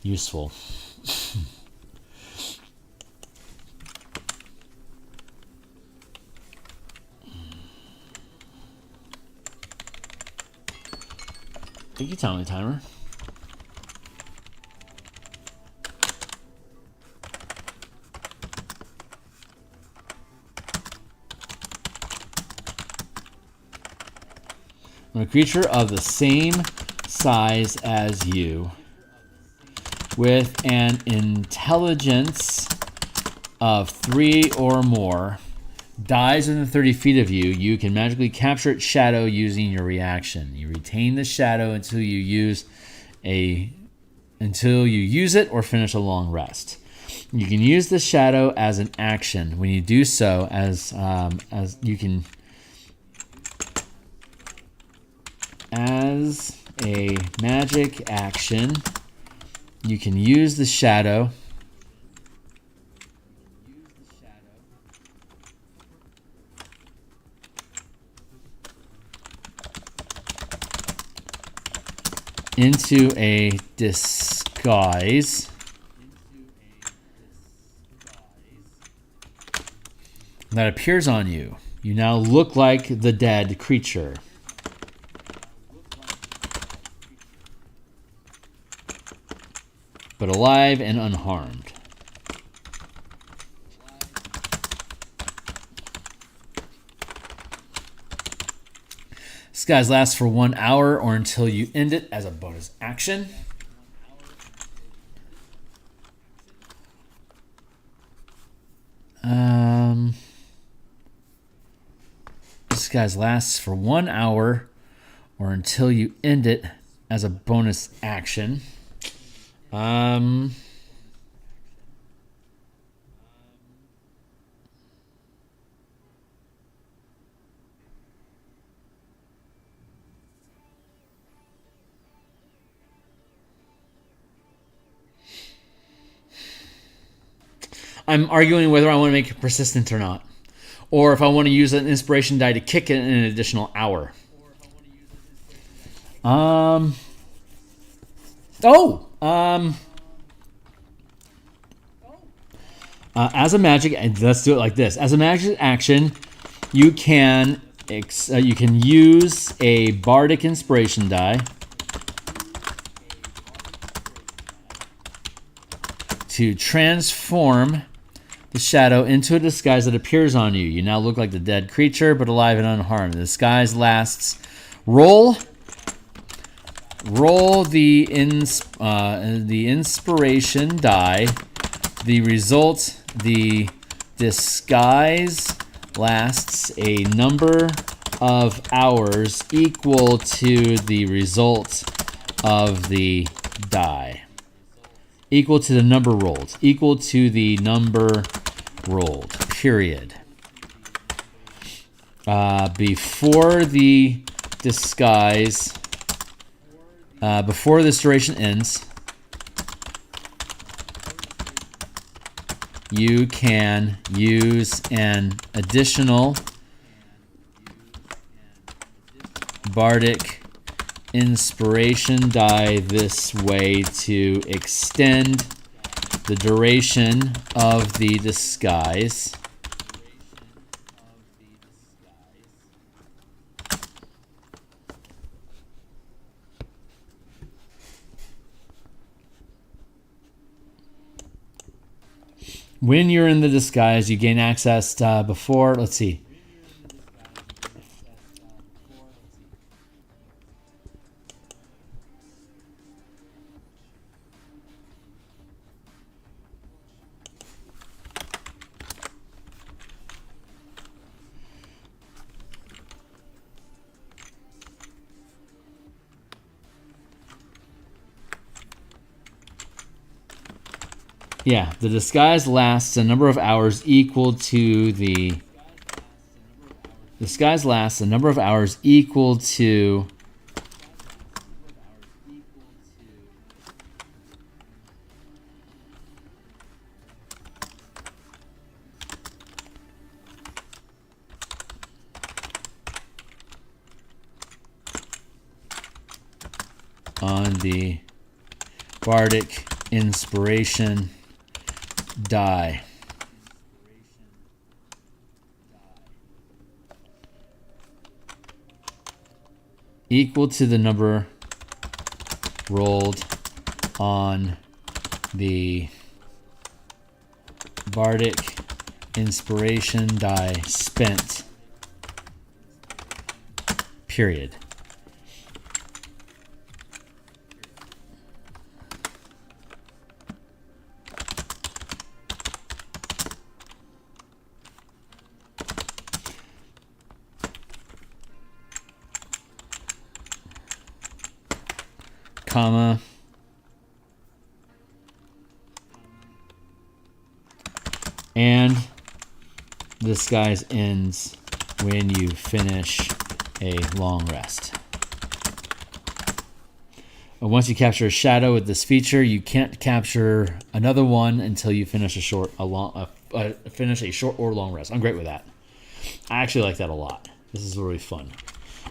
useful. Take your time, timer. When a creature of the same size as you, with an intelligence of 3 or more, dies within 30 feet of you, you can magically capture its shadow using your reaction. You retain the shadow until you use it or finish a long rest. You can use the shadow as an action. When you do so, as a magic action, you can use the shadow into a disguise that appears on you. You now look like the dead creature. But alive and unharmed. Disguise lasts for 1 hour or until you end it as a bonus action. Disguise lasts for 1 hour or until you end it as a bonus action. I'm arguing whether I want to make it persistent or not, or if I want to use an inspiration die to kick it in an additional hour. As a magic, and let's do it like this. As a magic action, you can use a bardic inspiration die to transform the shadow into a disguise that appears on you. You now look like the dead creature, but alive and unharmed. The disguise lasts. Roll the inspiration die. The result, the disguise lasts a number of hours equal to the result of the die. Equal to the number rolled. Equal to the number rolled. Period. Before the disguise, before this duration ends, you can use an additional bardic inspiration die this way to extend the duration of the disguise. When you're in the disguise, you gain access before, let's see. Yeah, the disguise lasts a number of hours equal to the disguise lasts a number of hours equal to on the bardic inspiration die. Equal to the number rolled on the bardic inspiration die spent. Period. Comma, and the disguise ends when you finish a long rest. Once you capture a shadow with this feature, you can't capture another one until you finish a short or long rest. I'm great with that. I actually like that a lot. This is really fun.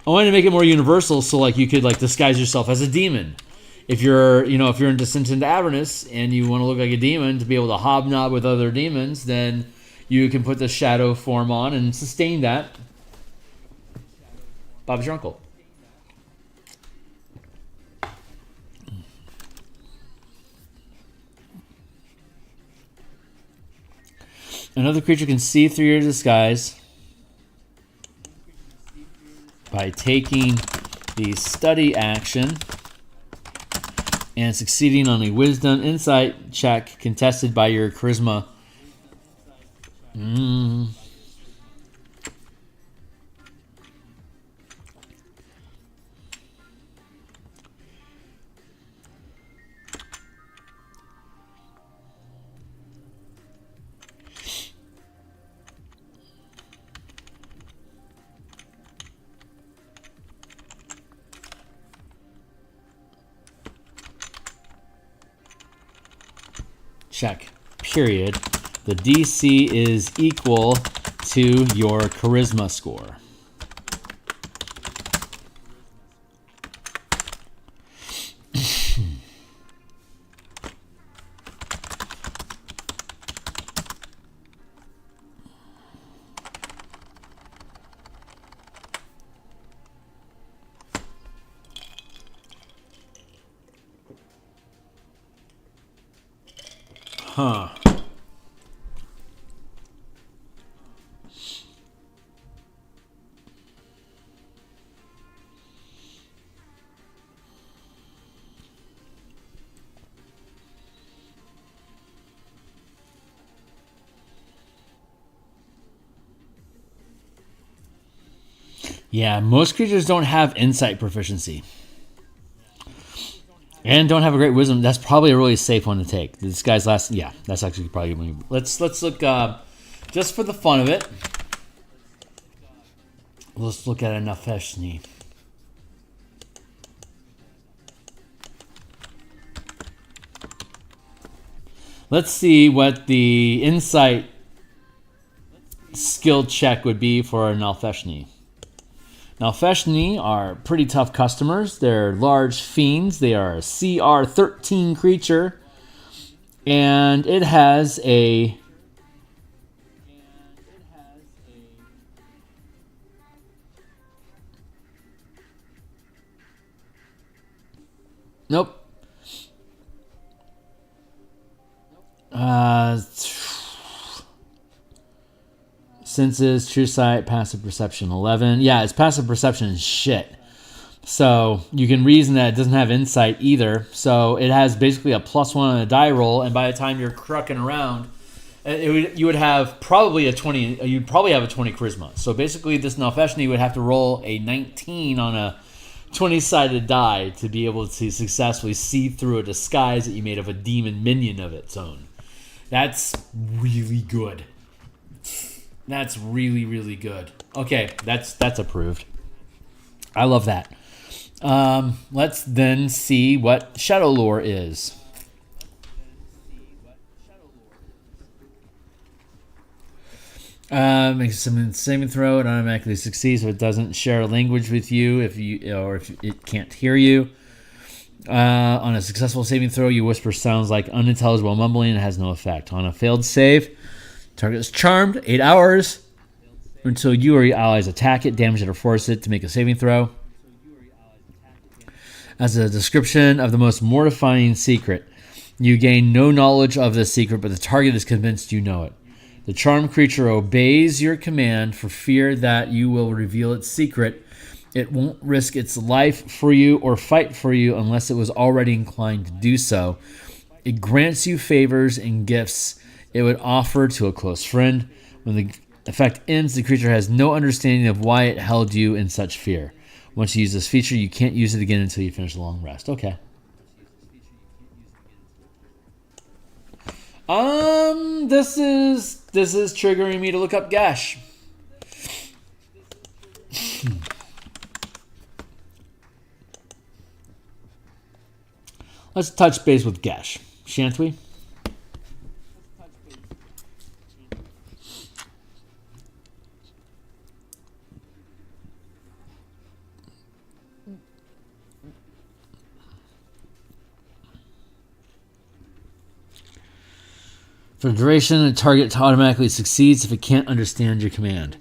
I wanted to make it more universal, so like you could like disguise yourself as a demon. If you're in Descent into Avernus and you want to look like a demon to be able to hobnob with other demons, then you can put the shadow form on and sustain that. Bob's your uncle. Another creature can see through your disguise by taking the study action and succeeding on a wisdom insight check contested by your charisma. Check. Period. The DC is equal to your charisma score. Huh. Yeah, most creatures don't have insight proficiency. And don't have a great wisdom. That's probably a really safe one to take. This guy's last... Yeah, that's actually probably... Let's look... just for the fun of it. Let's look at a Nefeshni. Let's see what the insight skill check would be for a Nalfeshni. Nalfeshni are pretty tough customers. They're large fiends. They are a CR 13 creature. And it has a... Nope. Senses, true sight, passive perception 11. Yeah, its passive perception is shit. So you can reason that it doesn't have insight either. So it has basically a +1 on a die roll, and by the time you're crucking around, you would have probably a 20. You'd probably have a 20 charisma. So basically, this Nalfeshni would have to roll a 19 on a 20-sided die to be able to successfully see through a disguise that you made of a demon minion of its own. That's really good. That's really, really good. Okay, that's approved. I love that. Let's then see what Shadow Lore is. Makes some saving throw. It automatically succeeds if it doesn't share a language with you, if it can't hear you. On a successful saving throw, you whisper sounds like unintelligible mumbling and it has no effect. On a failed save, target is charmed 8 hours until you or your allies attack it, damage it, or force it to make a saving throw. As a description of the most mortifying secret, you gain no knowledge of the secret, but the target is convinced you know it. The charmed creature obeys your command for fear that you will reveal its secret. It won't risk its life for you or fight for you unless it was already inclined to do so. It grants you favors and gifts it would offer to a close friend. When the effect ends, the creature has no understanding of why it held you in such fear. Once you use this feature, you can't use it again until you finish a long rest. Okay. This is triggering me to look up Gash. Let's touch base with Gash, shan't we? For the duration, the target automatically succeeds if it can't understand your command.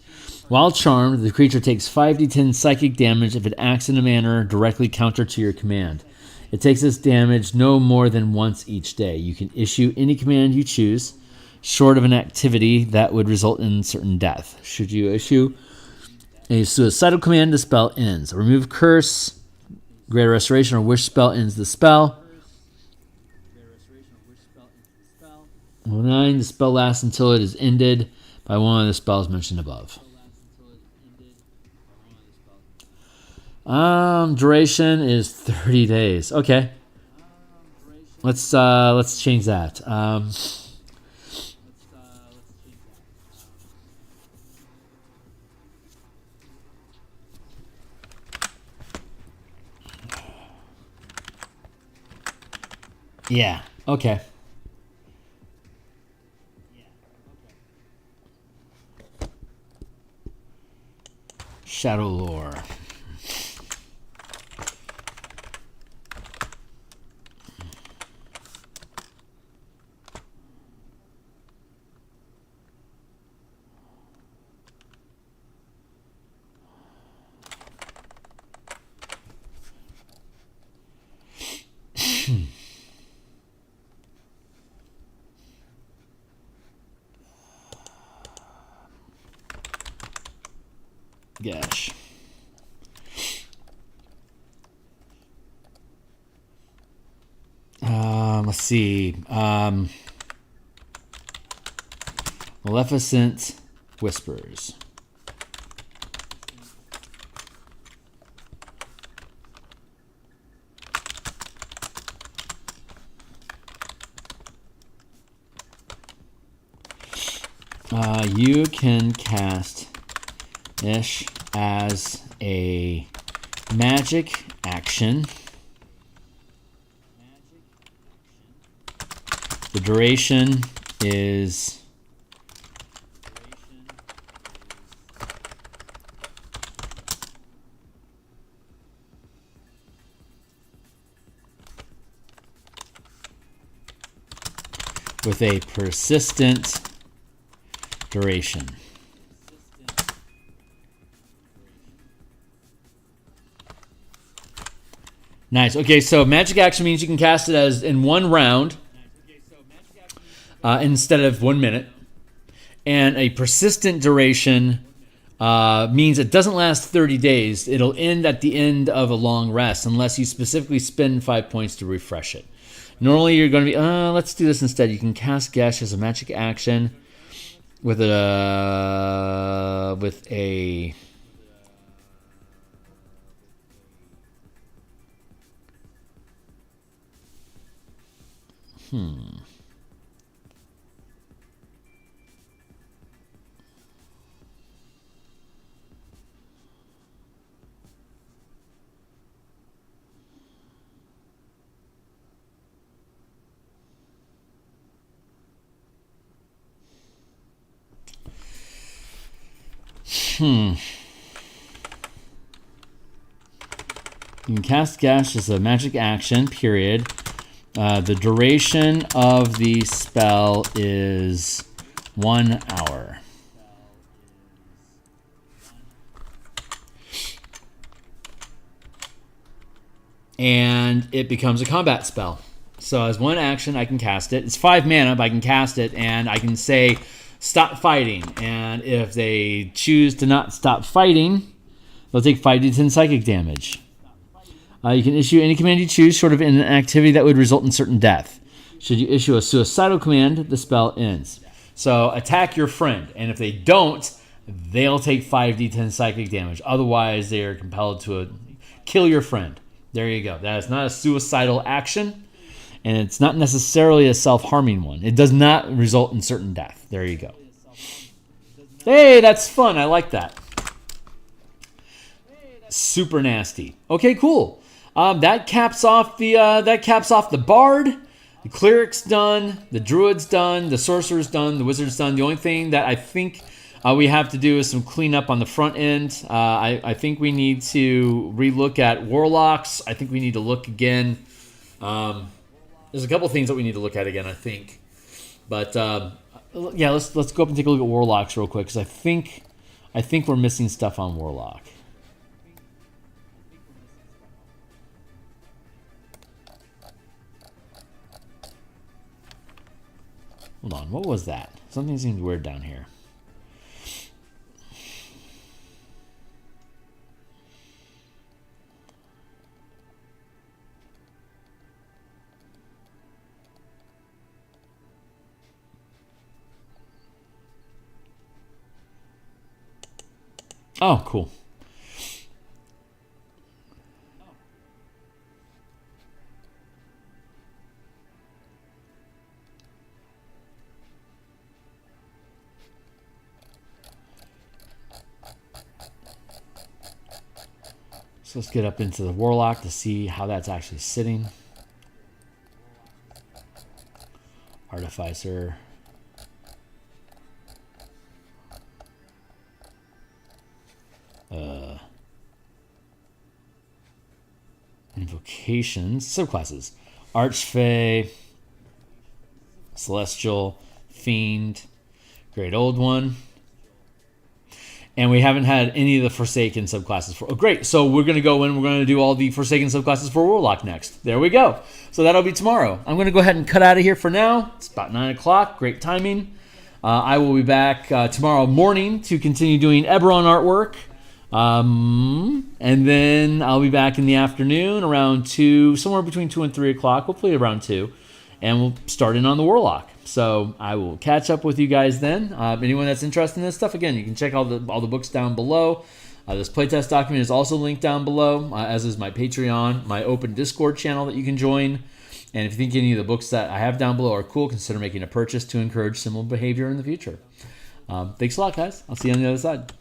While charmed, the creature takes 5d10 psychic damage if it acts in a manner directly counter to your command. It takes this damage no more than once each day. You can issue any command you choose, short of an activity that would result in certain death. Should you issue a suicidal command, the spell ends. A remove curse, greater restoration, or wish spell ends the spell. 9. The spell lasts until it is ended by one of the spells mentioned above. Duration is 30 days. Okay. Let's change that. Yeah. Okay. Shadow Lore. Gash. Let's see. Maleficent Whispers. You can cast Ish as a magic action. The duration is with a persistent duration. Nice. Okay, so magic action means you can cast it as in one round instead of 1 minute. And a persistent duration means it doesn't last 30 days. It'll end at the end of a long rest unless you specifically spend 5 points to refresh it. Normally you're going to be, let's do this instead. You can cast Gash as a magic action with a You can cast Gash as a magic action, period. The duration of the spell is 1 hour. And it becomes a combat spell. So as one action, I can cast it. It's 5 mana, but I can cast it, and I can say, stop fighting. And if they choose to not stop fighting, they'll take 5d10 psychic damage. You can issue any command you choose, short of an activity that would result in certain death. Should you issue a suicidal command, the spell ends. So attack your friend, and if they don't, they'll take 5d10 psychic damage. Otherwise, they are compelled to kill your friend. There you go. That is not a suicidal action, and it's not necessarily a self-harming one. It does not result in certain death. There you go. Hey, that's fun. I like that. Super nasty. Okay, cool. That caps off the bard. The cleric's done. The druid's done. The sorcerer's done. The wizard's done. The only thing that I think we have to do is some cleanup on the front end. I think we need to relook at warlocks. I think we need to look again. There's a couple things that we need to look at again, I think. But yeah, let's go up and take a look at warlocks real quick, because I think we're missing stuff on warlock. Hold on, what was that? Something seemed weird down here. Oh, cool. So let's get up into the warlock to see how that's actually sitting. Artificer. Invocations, subclasses, Archfey, Celestial, Fiend, Great Old One, and we haven't had any of the Forsaken subclasses for. Oh, great! So we're gonna go in. We're gonna do all the Forsaken subclasses for Warlock next. There we go. So that'll be tomorrow. I'm gonna go ahead and cut out of here for now. It's about 9 o'clock. Great timing. I will be back tomorrow morning to continue doing Eberron artwork. And then I'll be back in the afternoon around 2, somewhere between 2 and 3 o'clock, hopefully around 2. And we'll start in on the Warlock. So I will catch up with you guys then. Anyone that's interested in this stuff, again, you can check all the books down below. This playtest document is also linked down below, as is my Patreon, my open Discord channel that you can join. And if you think any of the books that I have down below are cool, consider making a purchase to encourage similar behavior in the future. Thanks a lot, guys. I'll see you on the other side.